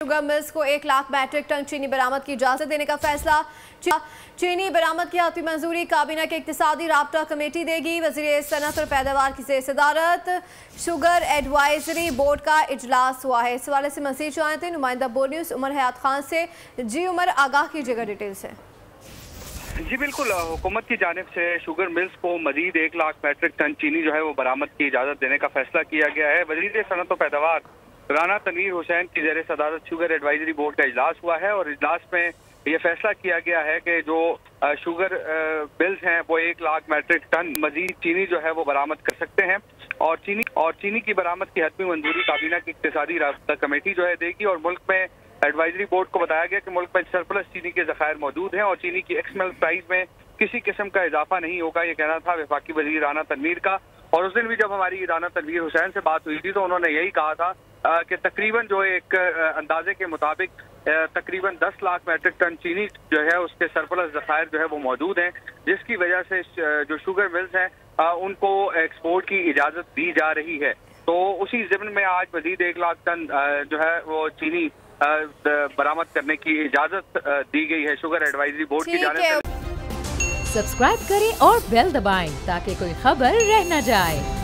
Sugar mills को 1 lakh matric ton चीनी बरामद की इजाजत देने का फैसला। चीनी बरामद की हाथी मंजूरी काबीना की इक्तिसादी राब्ता कमेटी देगी। वज़ीर सनअत और पैदावार की सदारत शुगर एडवाइजरी बोर्ड का इजलास हुआ है। इस हवाले से मज़ीद जानते हैं नुमाइंदा बोर्ड न्यूज़ उमर हयात खान से। जी उमर, आगाह कीजिएगा डिटेल से। जी बिल्कुल, हुकूमत की जानिब से शुगर मिल्स को मजीद 1 लाख मैट्रिक टन चीनी जो है वो बरामद की इजाज़त देने का फैसला किया गया है। वज़ीर सनअत और पैदावार राना तनवीर हुसैन की ज़ेर सदारत शुगर एडवाइजरी बोर्ड का इजलास हुआ है और इजलास में यह फैसला किया गया है कि जो शुगर मिल्स हैं वो 1 लाख मैट्रिक टन मजीद चीनी जो है वो बरामद कर सकते हैं और चीनी की बरामद की हतमी मंजूरी काबीना की इक्तिसादी राब्ता कमेटी जो है देगी। और मुल्क में एडवाइजरी बोर्ड को बताया गया कि मुल्क में सरप्लस चीनी के ज़खायर मौजूद हैं और चीनी की एक्सएमएल प्राइस में किसी किस्म का इजाफा नहीं होगा, ये कहना था वफाकी वज़ीर राना तनवीर का। और उस दिन भी जब हमारी राना तनवीर हुसैन से बात हुई थी तो उन्होंने यही कहा था कि तकरीबन जो एक अंदाजे के मुताबिक तकरीबन 10 लाख मैट्रिक टन चीनी जो है उसके सरप्लस ज़खायर जो है वो मौजूद हैं, जिसकी वजह से जो शुगर मिल्स हैं उनको एक्सपोर्ट की इजाज़त दी जा रही है। तो उसी ज़िम्न में आज मज़ीद 1 लाख टन जो है वो चीनी बरामद करने की इजाज़त दी गई है शुगर एडवाइजरी बोर्ड की जानिब से। सब्सक्राइब करें और बेल दबाएं ताकि कोई खबर रह न जाए।